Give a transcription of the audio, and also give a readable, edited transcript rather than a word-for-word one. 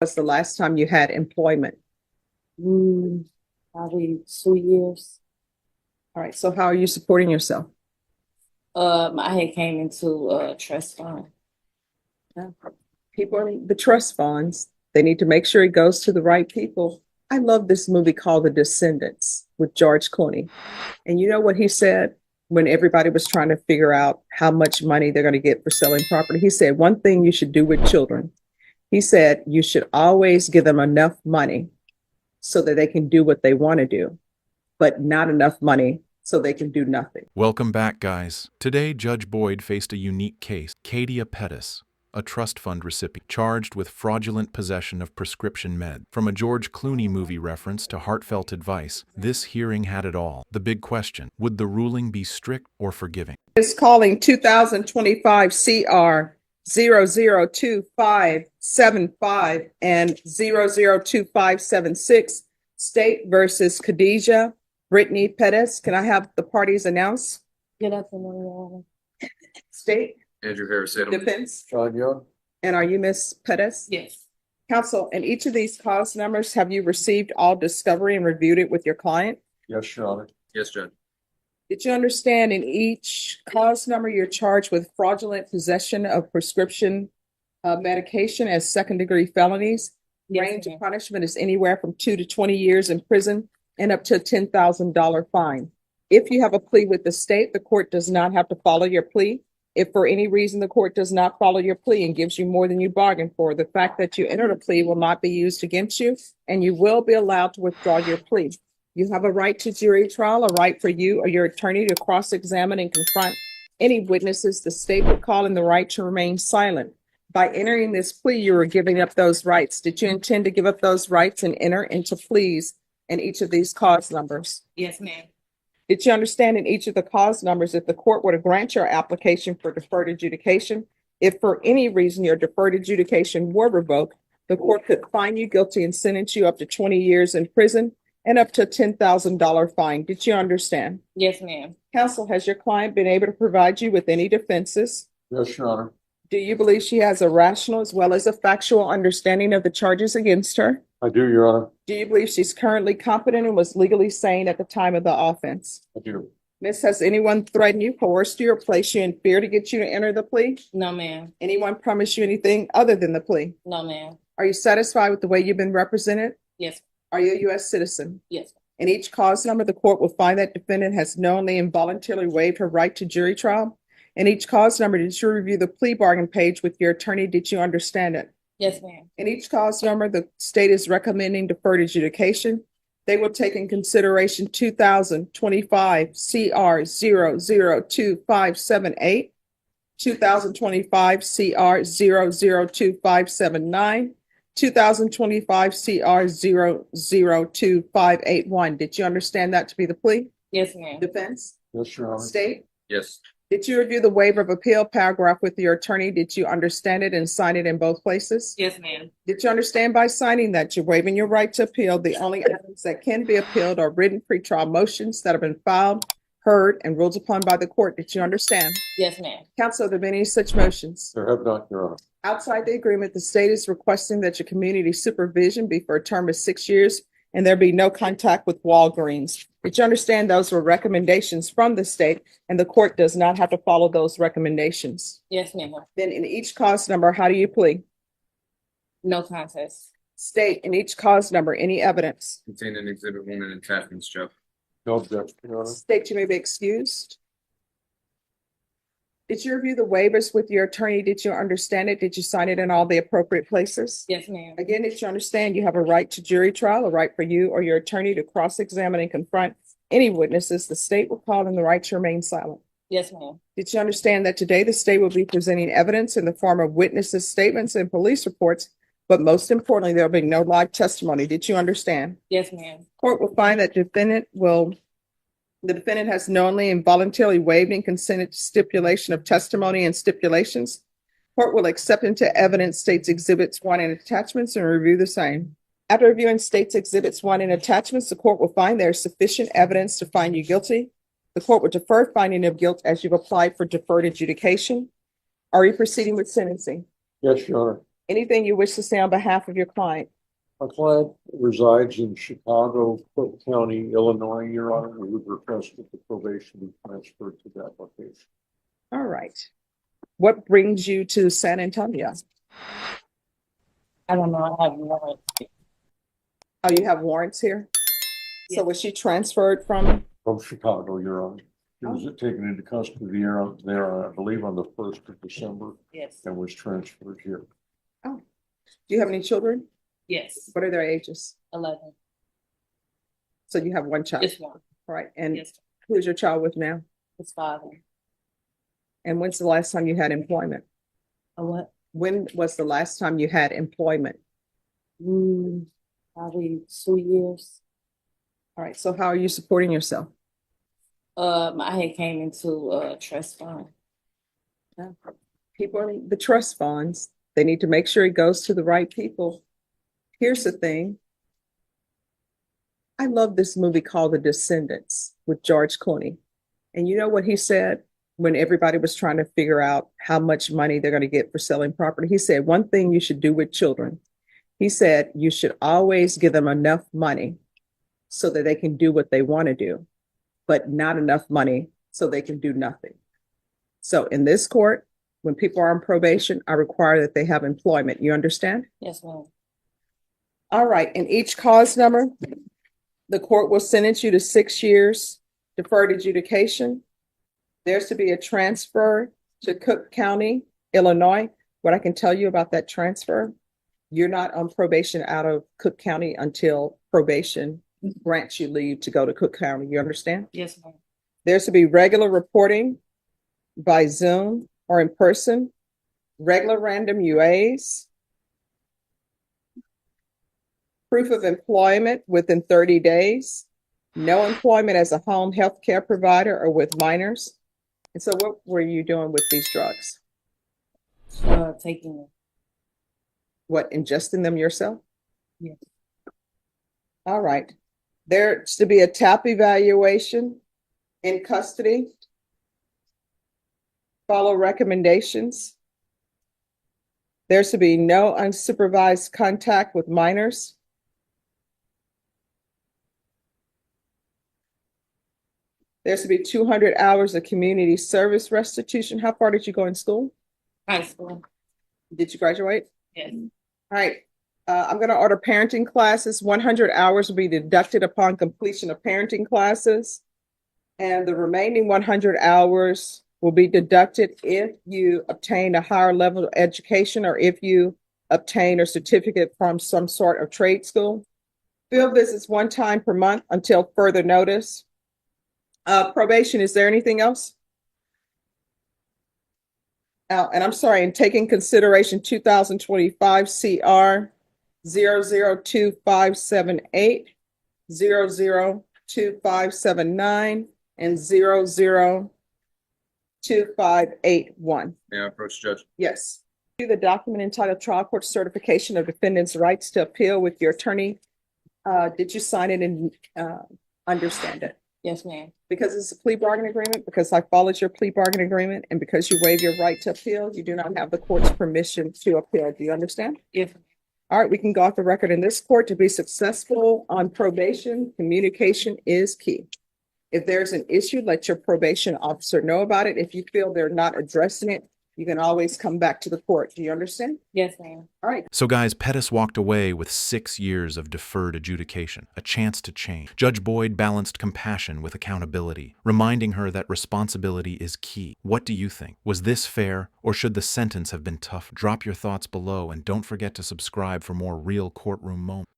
Was the last time you had employment? Probably 2 years. All right, so how are you supporting yourself? I had came into a trust fund. People in the trust funds, they need to make sure it goes to the right people. I love this movie called The Descendants with George Clooney. And you know what he said when everybody was trying to figure out how much money they're going to get for selling property? He said, one thing you should do with children, he said, you should always give them enough money so that they can do what they want to do, but not enough money so they can do nothing. Welcome back, guys. Today, Judge Boyd faced a unique case. Cadia Pettis, a trust fund recipient, charged with fraudulent possession of prescription med. From a George Clooney movie reference to heartfelt advice, this hearing had it all. The big question, would the ruling be strict or forgiving? Is calling 2025 CR 002575 and 002576, State versus Cadia Brittney Pettis. Can I have the parties announce? Good afternoon, Your Honor. State, Andrew Harris, defense, John Young. and are you Miss Pettis? Yes. Counsel, in each of these cause numbers, have you received all discovery and reviewed it with your client? Yes, Your Honor. Yes, Judge. Did you understand in each cause number you're charged with fraudulent possession of prescription medication as second-degree felonies? Yes, Range ma'am. of punishment is anywhere from 2 to 20 years in prison and up to a $10,000 fine. If you have a plea with the state, the court does not have to follow your plea. If for any reason the court does not follow your plea and gives you more than you bargained for, the fact that you entered a plea will not be used against you, and you will be allowed to withdraw your plea. You have a right to jury trial, a right for you or your attorney to cross-examine and confront any witnesses the state would call, and the right to remain silent. By entering this plea, you are giving up those rights. Did you intend to give up those rights and enter into pleas in each of these cause numbers? Yes, ma'am. Did you understand in each of the cause numbers, if the court were to grant your application for deferred adjudication, if for any reason your deferred adjudication were revoked, the court could find you guilty and sentence you up to 20 years in prison and up to a $10,000 fine? Did you understand? Yes, ma'am. Counsel, has your client been able to provide you with any defenses? Yes, Your Honor. Do you believe she has a rational as well as a factual understanding of the charges against her? I do, Your Honor. Do you believe she's currently competent and was legally sane at the time of the offense? I do. Miss, has anyone threatened you, coerced you, or placed you in fear to get you to enter the plea? No, ma'am. Anyone promised you anything other than the plea? No, ma'am. Are you satisfied with the way you've been represented? Yes. Are you a U.S. citizen? Yes. In each cause number, the court will find that defendant has knowingly and voluntarily waived her right to jury trial. In each cause number, did you review the plea bargain page with your attorney? Did you understand it? Yes, ma'am. In each cause number, the state is recommending deferred adjudication. They will take in consideration 2025 CR 002578, 2025 CR 002579, 2025 CR 002581. Did you understand that to be the plea? Yes, ma'am. Defense? Yes, Your Honor. State? Yes. Did you review the waiver of appeal paragraph with your attorney? Did you understand it and sign it in both places? Yes, ma'am. Did you understand by signing that you're waiving your right to appeal? The only evidence that can be appealed are written pretrial motions that have been filed, heard, and ruled upon by the court. Did you understand? Yes, ma'am. Counsel, have there been any such motions? There have not, Your Honor. Outside the agreement, the state is requesting that your community supervision be for a term of 6 years and there be no contact with Walgreens. Did you understand those were recommendations from the state and the court does not have to follow those recommendations? Yes, ma'am. Then in each cause number, how do you plead? No contest. State in each cause number, any evidence? Contained in Exhibit 1 and attachments, Judge. No objection, Your Honor. State you may be excused. Did you review the waivers with your attorney? Did you understand it? Did you sign it in all the appropriate places? Yes, ma'am. Again, did you understand you have a right to jury trial, a right for you or your attorney to cross-examine and confront any witnesses the state will call, and the right to remain silent? Yes, ma'am. Did you understand that today the state will be presenting evidence in the form of witnesses' statements and police reports, but most importantly, there will be no live testimony? Did you understand? Yes, ma'am. Court will find that the defendant has knowingly and voluntarily waived and consented to stipulation of testimony and stipulations. Court will accept into evidence states exhibits 1 and attachments and review the same. After reviewing states exhibits 1 and attachments, the court will find there is sufficient evidence to find you guilty. The court will defer finding of guilt as you've applied for deferred adjudication. Are you proceeding with sentencing? Yes, Your Honor. Anything you wish to say on behalf of your client? My client resides in Chicago, Cook County, Illinois, Your Honor. We would request that the probation be transferred to that location. All right. What brings you to San Antonio? I don't know, I have warrant. Oh, you have warrants here? So Yes. was she transferred from? From Chicago, Your Honor. She was taken into custody there, I believe, on the 1st of December Yes, and was transferred here. Do you have any children? yes, What are their ages? 11, So you have one child, just one, all right? And yes, who is your child with now? his father. And when's the last time you had employment? A what? When was the last time you had employment? Probably 2 years. All right, so how are you supporting yourself? I had came into trust fund. People in the trust funds, they need to make sure it goes to the right people. Here's the thing. I love this movie called The Descendants with George Clooney. And you know what he said when everybody was trying to figure out how much money they're going to get for selling property? He said, one thing you should do with children, he said, you should always give them enough money so that they can do what they want to do, but not enough money so they can do nothing. So in this court, when people are on probation, I require that they have employment. You understand? Yes, ma'am. All right. In each cause number, the court will sentence you to 6 years deferred adjudication. There's to be a transfer to Cook County, Illinois. What I can tell you about that transfer, you're not on probation out of Cook County until probation grants you leave to go to Cook County. You understand? Yes, ma'am. There's to be regular reporting by Zoom or in person, regular random UAs, proof of employment within 30 days, no employment as a home health care provider or with minors. And so what were you doing with these drugs? Taking it. What, ingesting them yourself? Yes. All right. There's to be a TAP evaluation in custody. Follow recommendations. There's to be no unsupervised contact with minors. There's to be 200 hours of community service restitution. How far did you go in school? High school. Did you graduate? Yes. All right. I'm going to order parenting classes. 100 hours will be deducted upon completion of parenting classes. And the remaining 100 hours will be deducted if you obtain a higher level of education or if you obtain a certificate from some sort of trade school. Field visits 1 time per month until further notice. Probation, is there anything else? And I'm sorry, in taking consideration 2025 CR 002578, 002579, and 002581. May I approach the judge? Yes. Do the document entitled Trial Court Certification of Defendant's Rights to Appeal with your attorney. Did you sign it and understand it? Yes, ma'am. Because it's a plea bargain agreement, because I followed your plea bargain agreement, and because you waive your right to appeal, you do not have the court's permission to appeal. Do you understand? Yes. All right, we can go off the record in this court. To be successful on probation, communication is key. If there's an issue, let your probation officer know about it. If you feel they're not addressing it, you can always come back to the court. Do you understand? Yes, ma'am. All right. So guys, Pettis walked away with 6 years of deferred adjudication, a chance to change. Judge Boyd balanced compassion with accountability, reminding her that responsibility is key. What do you think? Was this fair, or should the sentence have been tough? Drop your thoughts below, and don't forget to subscribe for more real courtroom moments.